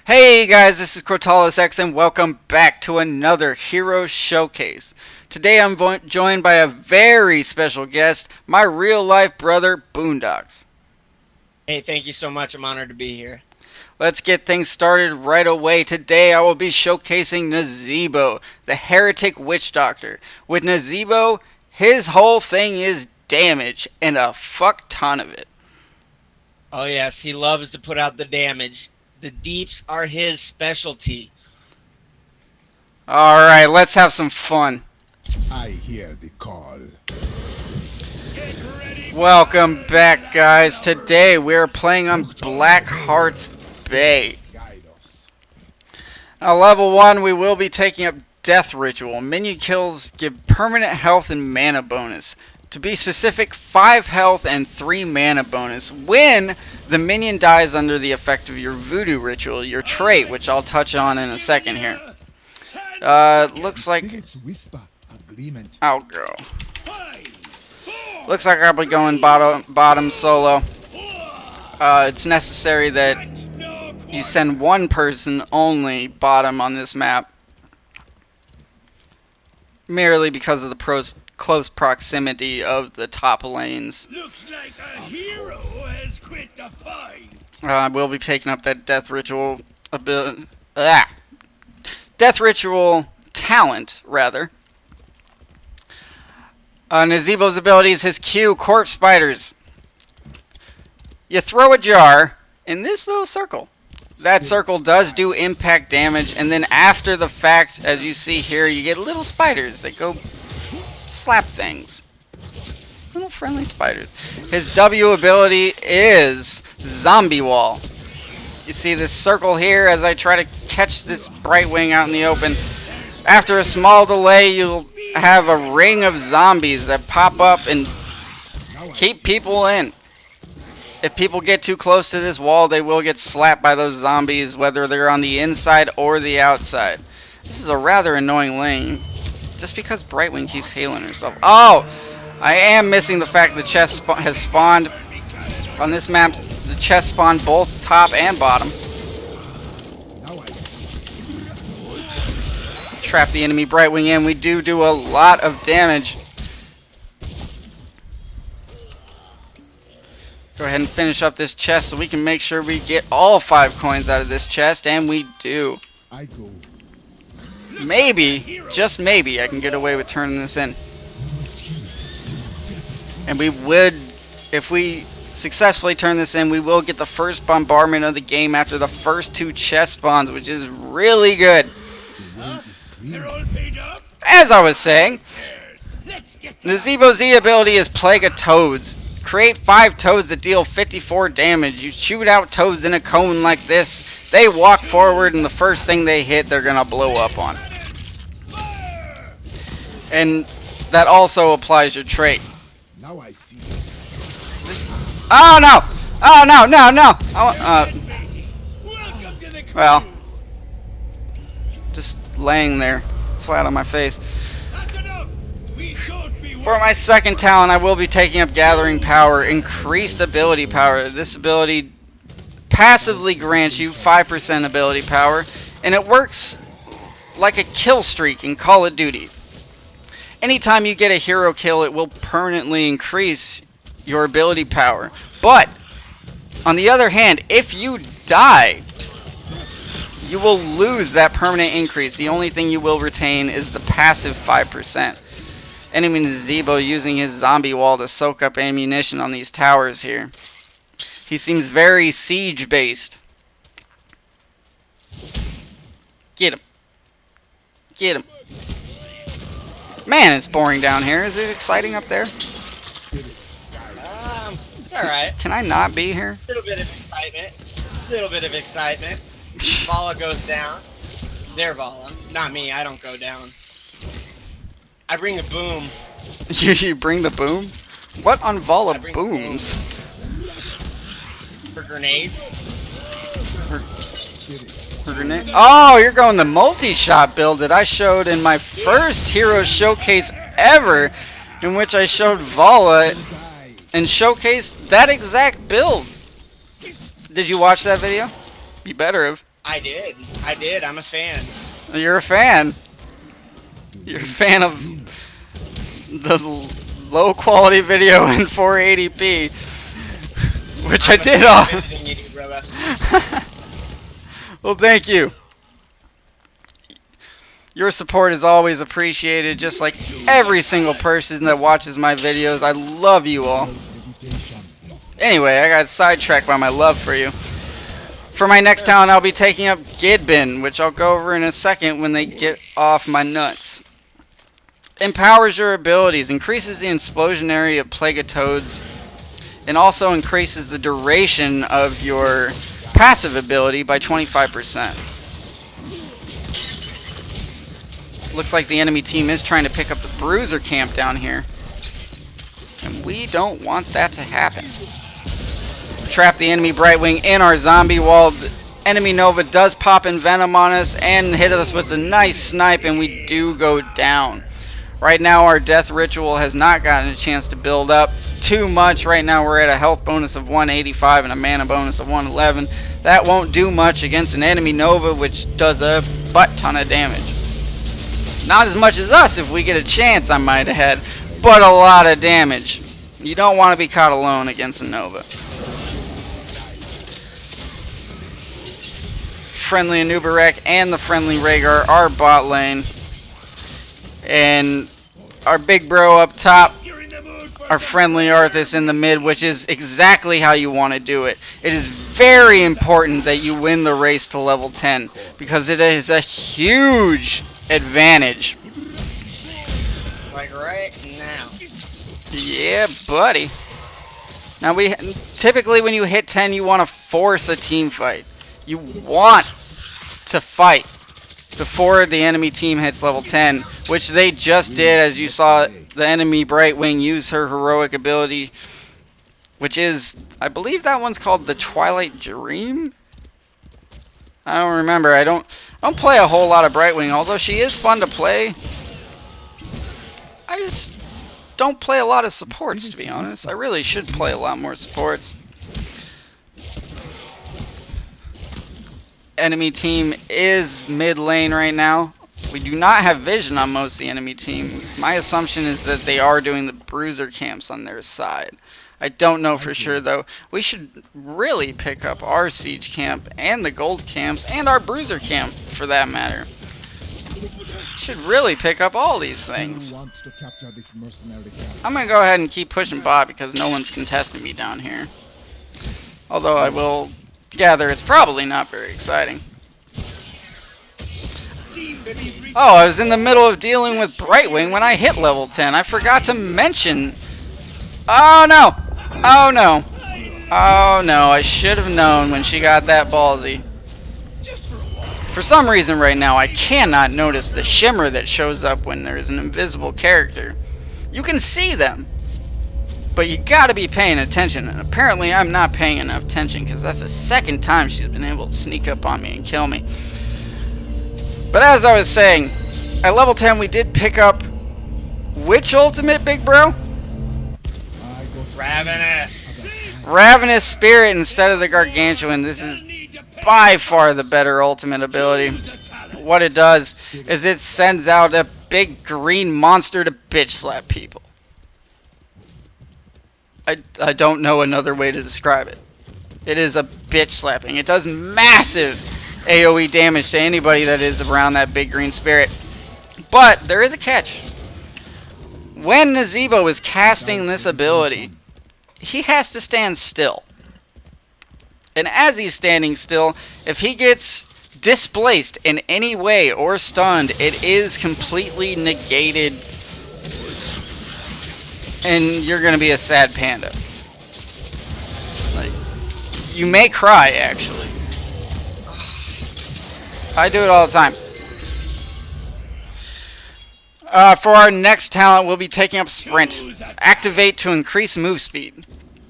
Hey guys, this is Crotalusx and welcome back to another Hero Showcase. Today I'm joined by a very special guest, my real life brother, Boondocks. Hey, thank you so much. I'm honored to be here. Let's get things started right away. Today I will be showcasing Nazeebo, the heretic witch doctor. With Nazeebo, his whole thing is damage, and a fuck ton of it. Oh, yes, he loves to put out the damage. The deeps are his specialty. Alright, let's have some fun. I hear the call. Welcome back, guys. Today we're playing on Blackheart's Bay. Guide us. Now, level 1, we will be taking up Death Ritual. Minion kills give permanent health and mana bonus. To be specific, 5 health and 3 mana bonus when the minion dies under the effect of your Voodoo Ritual, your trait, which I'll touch on in a second here. Looks like Spirits whisper agreement. I'll go. Looks like I'll be going bottom solo. It's necessary that you send one person only bottom on this map, merely because of the close proximity of the top lanes. Looks like a hero has quit the fight. We'll be taking up that Death Ritual Death Ritual talent, rather. Nazeebo's ability is his Q, Corpse Spiders. You throw a jar in this little circle. That circle does do impact damage, and then after the fact, as you see here, you get little spiders that go slap things. Little friendly spiders. His W ability is Zombie Wall. You see this circle here as I try to catch this Brightwing out in the open. After a small delay, you'll have a ring of zombies that pop up and keep people in. If people get too close to this wall, they will get slapped by those zombies, whether they're on the inside or the outside. This is a rather annoying lane, just because Brightwing keeps healing herself. Oh! I am missing the fact the chest has spawned. On this map, the chest spawned both top and bottom. Now I see. Trap the enemy Brightwing in. We do a lot of damage. Go ahead and finish up this chest so we can make sure we get all 5 coins out of this chest, and we do. I go. Maybe, just maybe, I can get away with turning this in. And we would, if we successfully turn this in, we will get the first bombardment of the game after the first 2 chest spawns, which is really good. They're all paid up. As I was saying, Let's get Nazeebo's Z ability is Plague of Toads. Create 5 toads that deal 54 damage. You shoot out toads in a cone like this. They walk forward, and the first thing they hit, they're going to blow up on. And that also applies your trait. Now I see. Oh no! Oh no, no, no! welcome to the Well, just laying there, flat on my face. That's enough. We should be For my second talent, I will be taking up Gathering Power, increased ability power. This ability passively grants you 5% ability power, and it works like a kill streak in Call of Duty. Anytime you get a hero kill, it will permanently increase your ability power. But, on the other hand, if you die, you will lose that permanent increase. The only thing you will retain is the passive 5%. Enemy Nazeebo using his zombie wall to soak up ammunition on these towers here. He seems very siege based. Get him. Get him. Man, it's boring down here. Is it exciting up there? Spirits guide. It's alright. Can I not be here? Little bit of excitement. Little bit of excitement. Vala goes down. They're Vala. Not me, I don't go down. I bring a boom. You bring the boom? What on Vala I bring the boom. booms? For grenades. Spirits. For grenade? Oh, you're going the multi-shot build that I showed in my first Hero Showcase ever, in which I showed Vala Die. and showcased that exact build. Did you watch that video? You better have. I did. I did. I'm a fan. You're a fan. You're a fan of the low quality video in 480p, which I did on. Well, thank you. Your support is always appreciated, just like every single person that watches my videos. I love you all. Anyway, I got sidetracked by my love for you. For my next talent, I'll be taking up Gidbin, which I'll go over in a second when they get off my nuts. Empowers your abilities, increases the explosion area of Plague of Toads, and also increases the duration of your passive ability by 25%. Looks like the enemy team is trying to pick up the Bruiser camp down here. And we don't want that to happen. Trap the enemy Brightwing in our zombie wall. The enemy Nova does pop in Venom on us and hit us with a nice snipe, and we do go down. Right now our death ritual has not gotten a chance to build up too much. Right now we're at a health bonus of 185 and a mana bonus of 111. That won't do much against an enemy Nova, which does a butt ton of damage. Not as much as us if we get a chance, I might add, but a lot of damage. You don't want to be caught alone against a Nova. Friendly Anubarak and the friendly Rhaegar are bot lane. And our big bro up top, our friendly Arthas in the mid, which is exactly how you want to do it. It is very important that you win the race to level 10, because it is a huge advantage. Like right now. Yeah, buddy. Now typically when you hit 10, you want to force a team fight. You want to fight before the enemy team hits level 10, which they just did, as you saw the enemy Brightwing use her heroic ability, which is, I believe that one's called the Twilight Dream? I don't remember. I don't play a whole lot of Brightwing, although she is fun to play. I just don't play a lot of supports, to be honest. I really should play a lot more supports. Enemy team is mid lane right now. We do not have vision on most of the enemy team. My assumption is that they are doing the bruiser camps on their side. I don't know for sure though. We should really pick up our siege camp and the gold camps and our bruiser camp for that matter. Should really pick up all these things. I'm gonna go ahead and keep pushing bot because no one's contesting me down here. Although I will gather it's probably not very exciting. Oh, I was in the middle of dealing with Brightwing when I hit level 10. I forgot to mention. Oh no! Oh no! Oh no, I should have known when she got that ballsy. For some reason right now I cannot notice the shimmer that shows up when there's an invisible character. You can see them, but you gotta be paying attention, and apparently I'm not paying enough attention because that's the second time she's been able to sneak up on me and kill me. But as I was saying, at level 10 we did pick up which ultimate, big bro? Ravenous. Ravenous Spirit instead of the Gargantuan. This is by far the better ultimate ability. What it does is it sends out a big green monster to bitch slap people. I don't know another way to describe it. It is a bitch slapping. It does massive AoE damage to anybody that is around that big green spirit. But there is a catch. When Nazeebo is casting this ability, he has to stand still. And as he's standing still, if he gets displaced in any way or stunned, it is completely negated. And you're going to be a sad panda. Like, you may cry, actually. I do it all the time. For our next talent, we'll be taking up Sprint. Activate to increase move speed.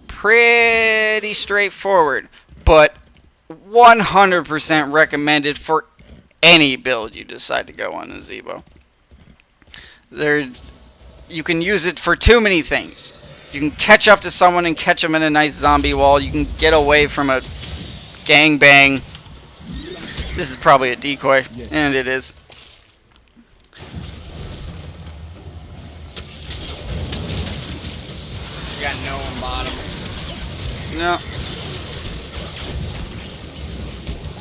Pretty straightforward, but 100% recommended for any build you decide to go on Nazeebo. You can use it for too many things. You can catch up to someone and catch them in a nice zombie wall. You can get away from a gangbang. This is probably a decoy, and it is. We got no one bottom. No.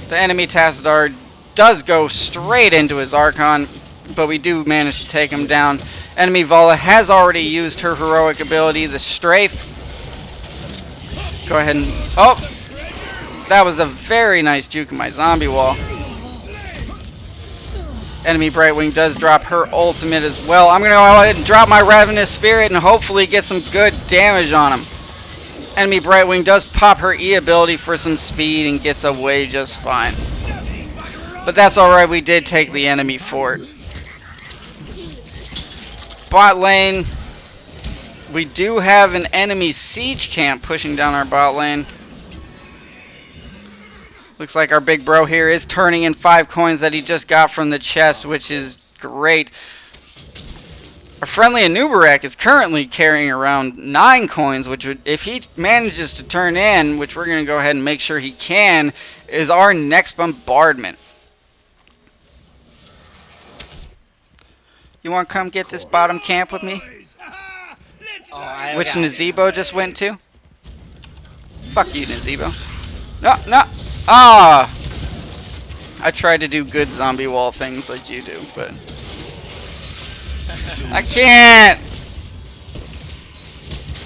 The enemy Tassadar does go straight into his Archon, but we do manage to take him down. Enemy Vala has already used her heroic ability, the Strafe. Go ahead and... Oh! That was a very nice juke in my zombie wall. Enemy Brightwing does drop her ultimate as well. I'm going to go ahead and drop my Ravenous Spirit and hopefully get some good damage on him. Enemy Brightwing does pop her E ability for some speed and gets away just fine. But that's alright, we did take the enemy fort. Bot lane. We do have an enemy siege camp pushing down our bot lane. Looks like our big bro here is turning in 5 coins that he just got from the chest, which is great. Our friendly Anubarak is currently carrying around 9 coins, which would, if he manages to turn in, which we're going to go ahead and make sure he can, is our next bombardment. You want to come get this bottom camp with me? Oh, Which Nazeebo just went to? Fuck you, Nazeebo. No, no. Ah! I tried to do good zombie wall things like you do, but... I can't!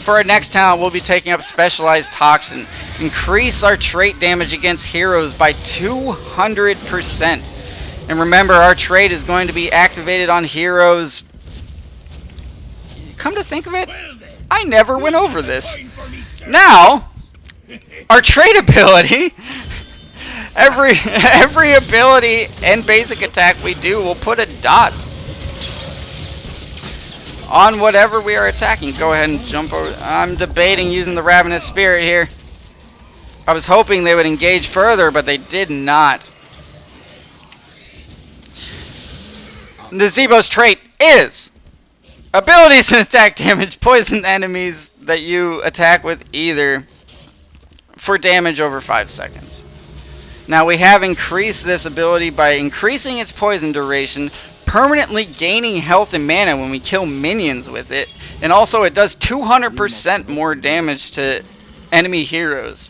For our next talent, we'll be taking up Specialized Toxin. Increase our trait damage against heroes by 200%. And remember, our trait is going to be activated on heroes. Come to think of it, I never went over this. Now, our trait ability, every ability and basic attack we do will put a dot on whatever we are attacking. Go ahead and jump over. I'm debating using the Ravenous Spirit here. I was hoping they would engage further, but they did not. Nazeebo's trait is abilities and attack damage poison enemies that you attack with either for damage over 5 seconds. Now we have increased this ability by increasing its poison duration, permanently gaining health and mana when we kill minions with it, and also it does 200% more damage to enemy heroes.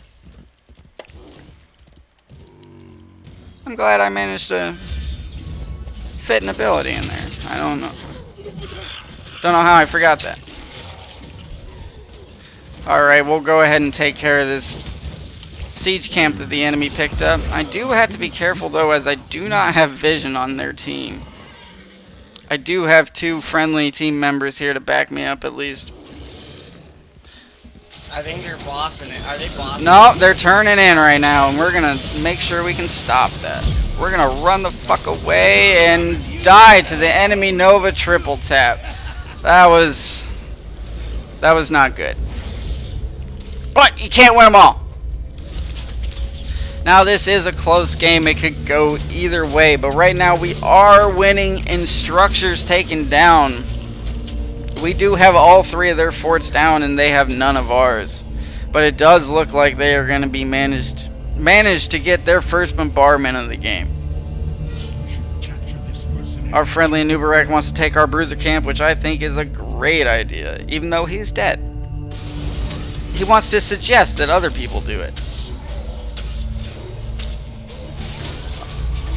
I'm glad I managed to fit an ability in there. I don't know. Don't know how I forgot that. Alright, we'll go ahead and take care of this siege camp that the enemy picked up. I do have to be careful though, as I do not have vision on their team. I do have 2 friendly team members here to back me up at least. I think they're bossing it. Are they bossing No, it? they're turning in right now, and we're gonna make sure we can stop that. We're gonna run the fuck away and die to the enemy Nova triple tap. That was not good. But you can't win them all. Now this is a close game. It could go either way, but right now we are winning in structures taken down. We do have all 3 of their forts down, and they have none of ours. But it does look like they are going to be managed to get their first bombardment of the game. Our friendly Anubarak wants to take our bruiser camp, which I think is a great idea, even though he's dead. He wants to suggest that other people do it.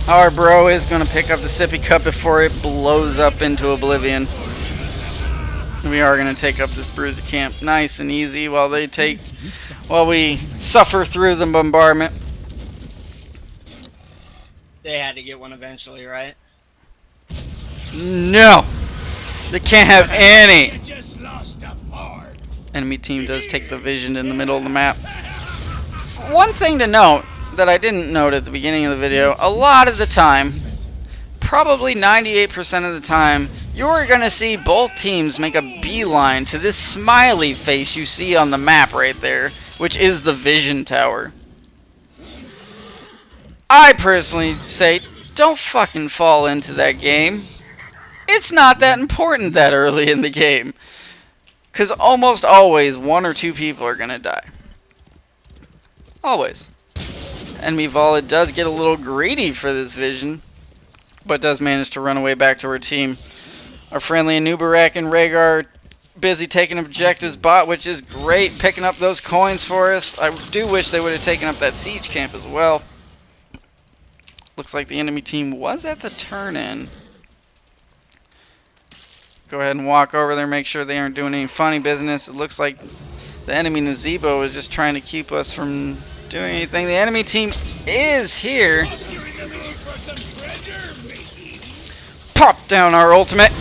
Our bro is going to pick up the sippy cup before it blows up into oblivion. We are going to take up this bruiser camp nice and easy while we suffer through the bombardment. They had to get one eventually, right? No! They can't have any! You just lost a fart. Enemy team does take the vision in the middle of the map. One thing to note that I didn't note at the beginning of the video, a lot of the time, probably 98% of the time, you're going to see both teams make a beeline to this smiley face you see on the map right there, which is the vision tower. I personally say, don't fucking fall into that game. It's not that important that early in the game. Because almost always 1 or 2 people are going to die. Always. Enemy Vala does get a little greedy for this vision, but does manage to run away back to her team. Our friendly Anubarak and Rhaegar are busy taking objectives bot, which is great, picking up those coins for us. I do wish they would have taken up that siege camp as well. Looks like the enemy team was at the turn-in. Go ahead and walk over there, make sure they aren't doing any funny business. It looks like the enemy Nazeebo is just trying to keep us from doing anything. The enemy team is here. Pop down our ultimate.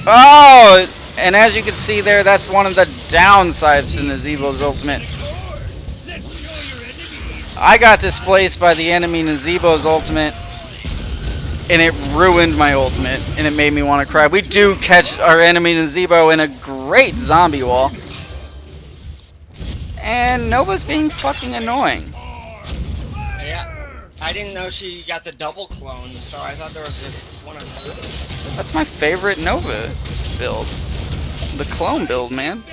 Oh, and as you can see there, that's one of the downsides to Nazeebo's ultimate. I got displaced by the enemy Nazeebo's ultimate, and it ruined my ultimate, and it made me want to cry. We do catch our enemy Nazeebo in a great zombie wall. And Nova's being fucking annoying. Yeah, I didn't know she got the double clone, so I thought there was just one of them. That's my favorite Nova build. The clone build, man.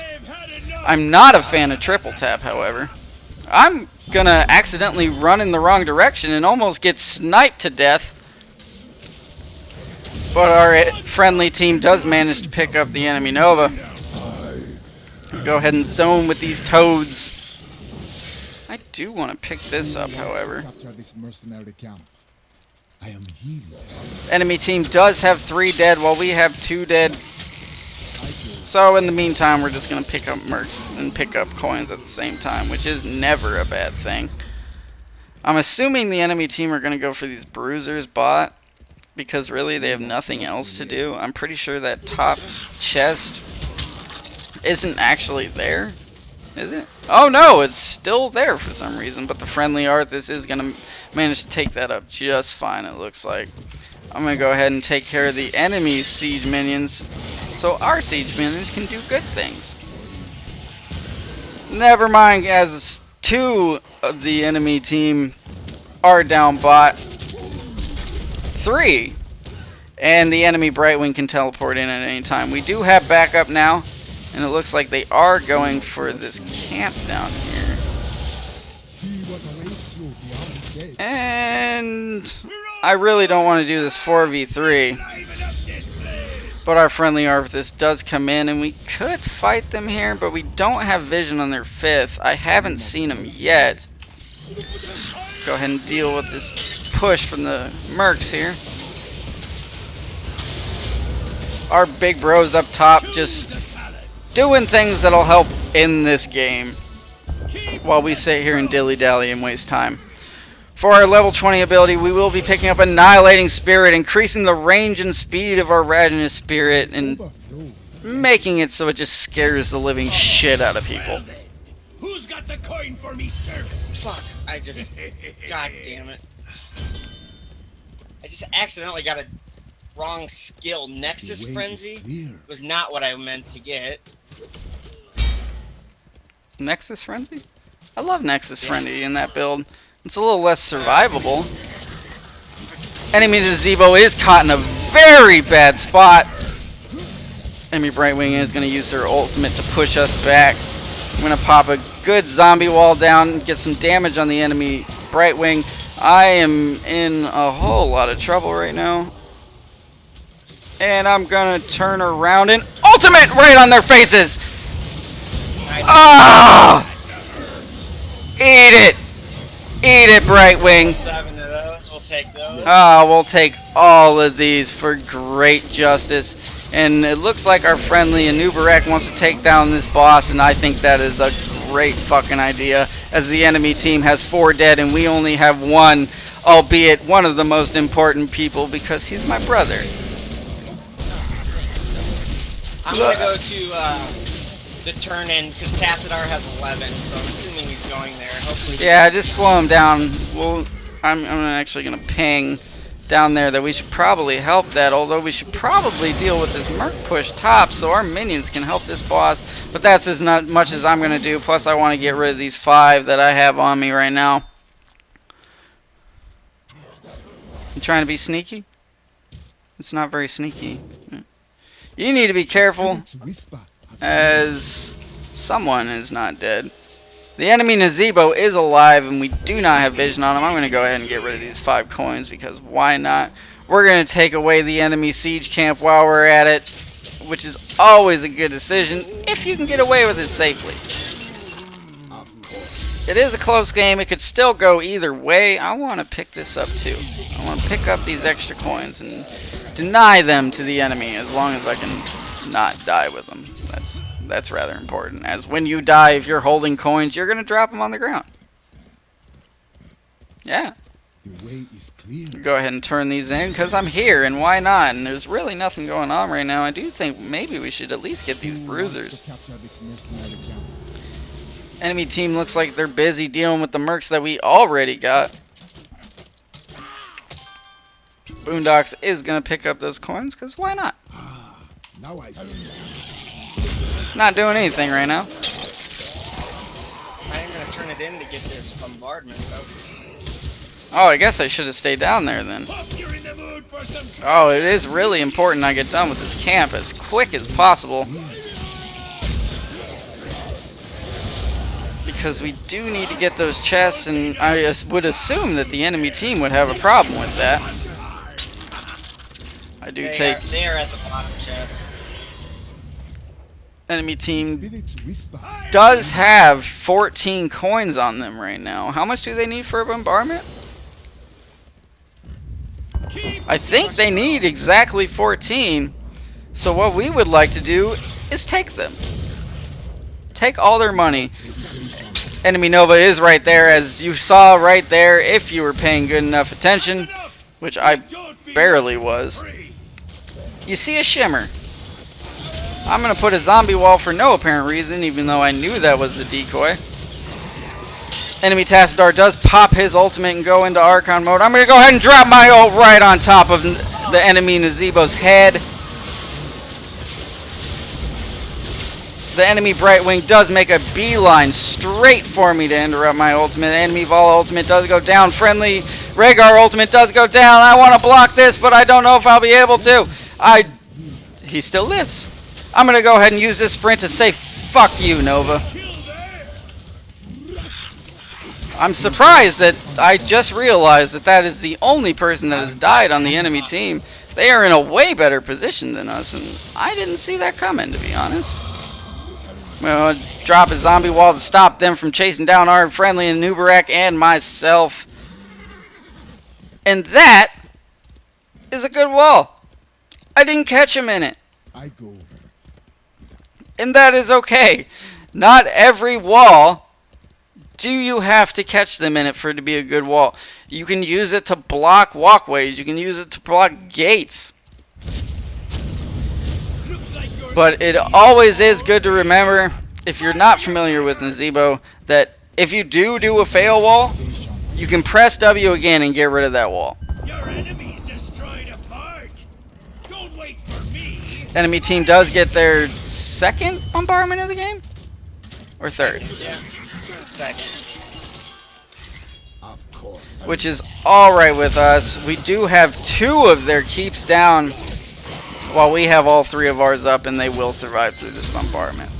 I'm not a fan of triple tap, however. I'm gonna accidentally run in the wrong direction and almost get sniped to death. But our friendly team does manage to pick up the enemy Nova. Go ahead and zone with these toads. I do want to pick this up, however. Capture this mercenary camp. I am healed. Enemy team does have 3 dead while we have 2 dead. So in the meantime, we're just going to pick up mercs and pick up coins at the same time, which is never a bad thing. I'm assuming the enemy team are going to go for these bruisers bot, because really they have nothing else to do. I'm pretty sure that top chest isn't actually there. Is it? Oh no, it's still there for some reason, but the friendly Arthas is going to manage to take that up just fine, it looks like. I'm going to go ahead and take care of the enemy siege minions, so our siege minions can do good things. Never mind, as 2 of the enemy team are down bot. 3! And the enemy Brightwing can teleport in at any time. We do have backup now, and it looks like they are going for this camp down here. See what awaits you beyond death. And I really don't want to do this 4v3. But our friendly Arthas does come in, and we could fight them here, but we don't have vision on their 5th. I haven't seen them yet. Go ahead and deal with this push from the mercs here. Our big bros up top just doing things that'll help in this game while we sit here and dilly-dally and waste time. For our level 20 ability, we will be picking up Annihilating Spirit, increasing the range and speed of our Radiant Spirit and making it so it just scares the living shit out of people. Who's got the coin for me service? Fuck, I just... God damn it. I just accidentally got a wrong skill. Nexus The way is Frenzy clear. was not what I meant to get. Nexus Frenzy? I love Nexus Frenzy in that build. It's a little less survivable. Enemy Nazeebo is caught in a very bad spot. Enemy Brightwing is going to use her ultimate to push us back. I'm going to pop a good zombie wall down, get some damage on the enemy Brightwing. I am in a whole lot of trouble right now. And I'm going to turn around and ultimate right on their faces. Ah! Eat it. Eat it, Brightwing. 7 of those, we'll take those. We'll take all of these for great justice. And it looks like our friendly Anubarak wants to take down this boss, and I think that is a great fucking idea, as the enemy team has 4 dead and we only have 1, albeit one of the most important people because he's my brother. I'm gonna go to the turn-in, because Tassadar has 11, so I'm assuming he's going there. Hopefully. Yeah, just slow him down. I'm actually going to ping down there that we should probably help that, although we should probably deal with this merc push top so our minions can help this boss, but that's as not much as I'm going to do, plus I want to get rid of these 5 that I have on me right now. You trying to be sneaky? It's not very sneaky. You need to be careful, Spirits whisper. as someone is not dead. The enemy Nazeebo is alive, and we do not have vision on him. I'm going to go ahead and get rid of these 5 coins, because why not? We're going to take away the enemy siege camp while we're at it, which is always a good decision if you can get away with it safely. It is a close game. It could still go either way. I want to pick this up too. I want to pick up these extra coins and deny them to the enemy as long as I can not die with them. That's rather important, as when you die, if you're holding coins, you're going to drop them on the ground. Yeah. The way is clear. Go ahead and turn these in, because I'm here, and why not? And there's really nothing going on right now. I do think maybe we should at least get these bruisers. Enemy team looks like they're busy dealing with the mercs that we already got. Boondocks is going to pick up those coins, because why not? Now I see. Not doing anything right now. I am gonna turn it in to get this bombardment though. Oh, I guess I should have stayed down there then. You're in the mood for some Oh, it is really important I get done with this camp as quick as possible. Because we do need to get those chests, and I would assume that the enemy team would have a problem with that. I do take... They are at the bottom chest. Enemy team Spirits whisper. does have 14 coins on them right now. How much do they need for a bombardment? I think they need exactly 14. So what we would like to do is take them. Take all their money. Enemy Nova is right there, as you saw right there, if you were paying good enough attention, which I barely was. You see a shimmer. I'm going to put a zombie wall for no apparent reason, even though I knew that was the decoy. Enemy Tassadar does pop his ultimate and go into Archon mode. I'm going to go ahead and drop my ult right on top of the enemy Nazeebo's head. The enemy Brightwing does make a beeline straight for me to interrupt my ultimate. Enemy Vala ultimate does go down. Friendly Rhaegar ultimate does go down. I want to block this, but I don't know if I'll be able to. He still lives. I'm going to go ahead and use this sprint to say, fuck you, Nova. I'm surprised that I just realized that that is the only person that has died on the enemy team. They are in a way better position than us, and I didn't see that coming, to be honest. Well, drop a zombie wall to stop them from chasing down our friendly and Nubarak and myself. And that is a good wall. I didn't catch him in it. I go over. And that is okay. Not every wall do you have to catch them in it for it to be a good wall. You can use it to block walkways. You can use it to block gates. But it always is good to remember, if you're not familiar with Nazeebo, that if you do a fail wall, you can press W again and get rid of that wall. Your enemy's destroyed a fort. Don't wait for me. Enemy team does get their second bombardment of the game? Or third? Yeah. Second. Of course. Which is alright with us. We do have 2 of their keeps down, while we have all 3 of ours up, and they will survive through this bombardment.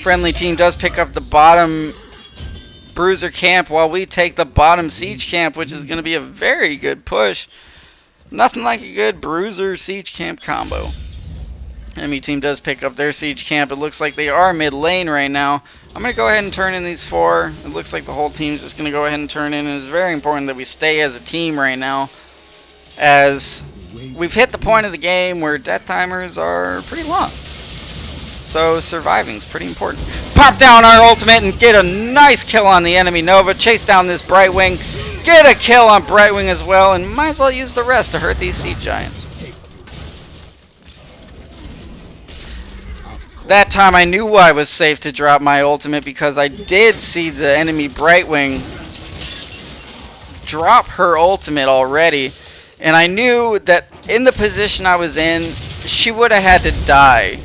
Friendly team does pick up the bottom bruiser camp, while we take the bottom siege camp, which is going to be a very good push. Nothing like a good bruiser siege camp combo. Enemy team does pick up their siege camp. It looks like they are mid lane right now. I'm going to go ahead and turn in these 4. It looks like the whole team's just going to go ahead and turn in. And it's very important that we stay as a team right now, as we've hit the point of the game where death timers are pretty long. So surviving is pretty important. Pop down our ultimate and get a nice kill on the enemy Nova. Chase down this Brightwing. Get a kill on Brightwing as well. And might as well use the rest to hurt these siege giants. That time I knew I was safe to drop my ultimate, because I did see the enemy Brightwing drop her ultimate already. And I knew that in the position I was in, she would have had to die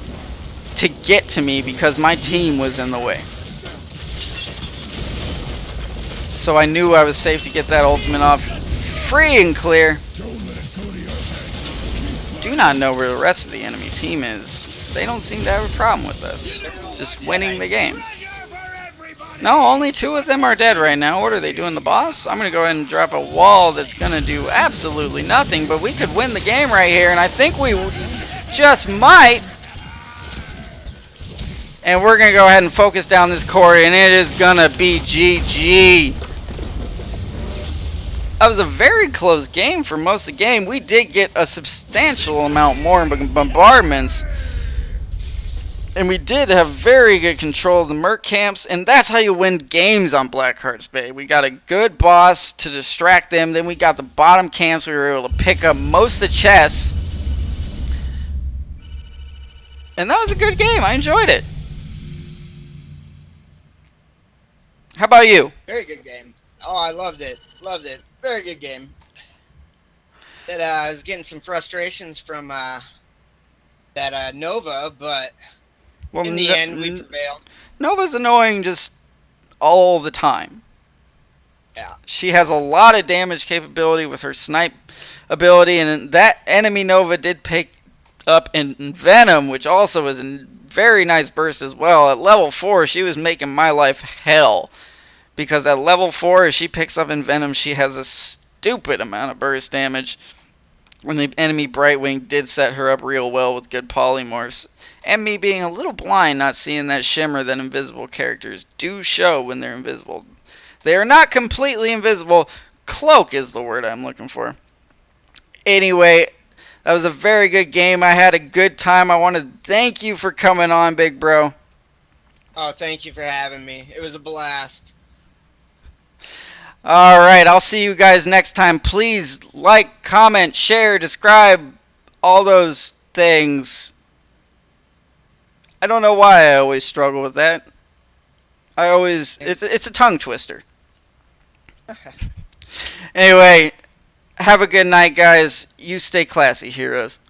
to get to me, because my team was in the way. So I knew I was safe to get that ultimate off free and clear. Do not know where the rest of the enemy team is. they don't seem to have a problem with us just winning the game. Pleasure for everybody. No, only 2 of them are dead right now. What are they doing, the boss? I'm going to go ahead and drop a wall that's going to do absolutely nothing, but we could win the game right here, and I think we just might. And we're going to go ahead and focus down this core, and it is going to be GG. That was a very close game for most of the game. We did get a substantial amount more bombardments. And we did have very good control of the merc camps, and that's how you win games on Black Hearts Bay. We got a good boss to distract them, then we got the bottom camps, we were able to pick up most of the chests. And that was a good game, I enjoyed it. How about you? Very good game. Oh, I loved it. Loved it. Very good game. I was getting some frustrations from that Nova, but Well, in the end, we prevailed. Nova's annoying just all the time. Yeah. She has a lot of damage capability with her snipe ability, and that enemy Nova did pick up in Venom, which also is a very nice burst as well. At level 4, she was making my life hell, because at level 4, if she picks up in Venom, she has a stupid amount of burst damage. When the enemy Brightwing did set her up real well with good polymorphs. And me being a little blind, not seeing that shimmer that invisible characters do show when they're invisible. They are not completely invisible. Cloak is the word I'm looking for. Anyway, that was a very good game. I had a good time. I want to thank you for coming on, big bro. Oh, thank you for having me. It was a blast. Alright, I'll see you guys next time. Please like, comment, share, describe, all those things. I don't know why I always struggle with that. It's a tongue twister. Anyway, have a good night, guys. You stay classy, heroes.